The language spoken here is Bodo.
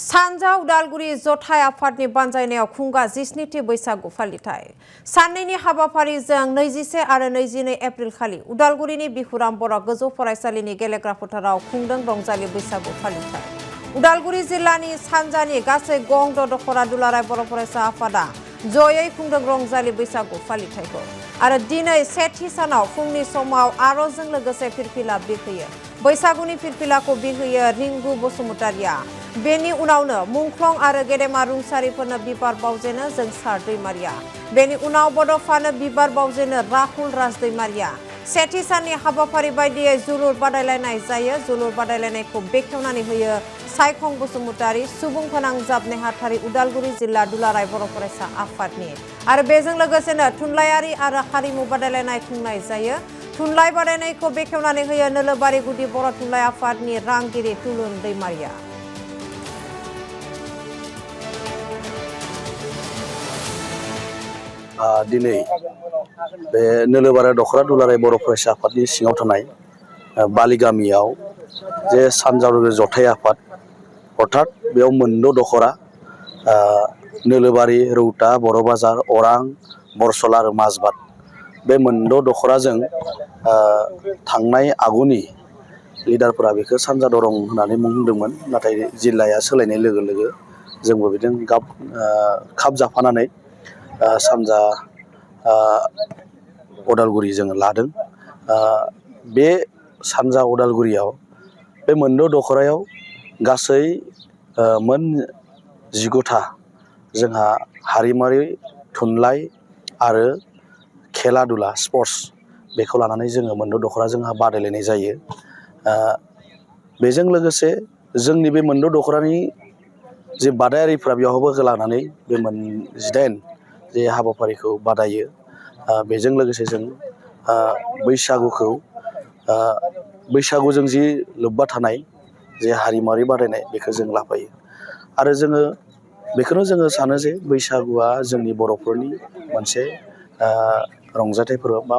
सानजा उदालगुरि जथाय आफादनि बानजायनायाव खुंगा 27थि बैसागु फालिथाय साननैनि हाबाफारिजों 21 आरो 22 एप्रिल खालि उदालगुरिनि बिहुराम बर' गोजौ फरायसालिनि गेलेग्रा फोथाराव खुंदों रंजालि बैसागु फालिथाय। उदालगुरि जिल्लानि सानजानि गासै गं दखरा दुलाराय बर' फरायसा आफादा जयै खुंदों रंजालि बैसागु फालिथायखौ आरो दिनै सेथि सानाव फुंनि समाव आरजजों लोगोसे फिरफिला बिरहोयो। बैसागुनि फिरफिलाखौ बिरहोयो रिंगु बसुमतारिया। बेनि उनावनो मुंख्लं आरो गेदेमा रुंसारिफोरनो बिबार बावजेनो जोंसार दैमारिया। बेनि उनाव बड'फानो बिबार बावजेनो राहुल राजदैमारिया। सेथि साननि हाबाफारि बायदियै जोलुर बादायलायनाय जायो। जोलुर बादायलायनायखौ बेखेवनानै होयो सायखं बसुमतारि सुबुं फोनांजाब नेहाथारि उदालगुरि जिल्ला दुलाराय बर' फरायसा आफादनि आरो बेजों लोगोसेनो थुनलाइयारि आरो हारिमु बादायलायनाय खुंनाय जायो। थुनलाइ बादायनायखौ बेखेवनानै होयो नोलोबारि गुदि बर' थुनलाइ आफादनि रांगिरि तुलुन दैमारिया। दिनै बे नोलोबारि दखरा दुलाराय बर' फरायसा आफादनि सिङाव थानाय बालि गामियाव जे सानजा उदालगुरि जथाय आफाद अर्थात बेयाव मोनद' दखरा नोलोबारि रौता बर' बाजार अरां बरसला आरो माजबाद बे मोनद' दखराजों थांनाय आगुनि लिडारफोरा बेखौ सानजा दरं होननानै मुं होदोंमोन। नाथाय जिल्लाया सोलायनाय लोगो लोगो जोंबो बिदिनो खाब जाफानानै सानजा उदालगुरि जोङो लादों। बे सानजा उदालगुरियाव बे मोनद' दखरायाव गासै मोन 19था जोंहा हारिमुआरि थुनलाइ आरो खेला दुला स्पर्ट्स बेखौ लानानै जोङो मोनद' दखरा जोंहा बादायलायनाय जायो। बेजों लोगोसे जोंनि बे मोनद' दखरानि जे बादायारिफ्रा बेयाव बाहागो लानानै बे 18 जे हाबाफारिखौ बादायो। बेजों लोगोसे जों बैसागुजों जि लोब्बा थानाय जे हारिमुआरि बादायनाय बेखौ जों लाफायो आरो जोङो बेखौनो जोङो सानो जे बैसागुआ जोंनि बर'फोरनि मोनसे रंजाथाइ फोरबो बा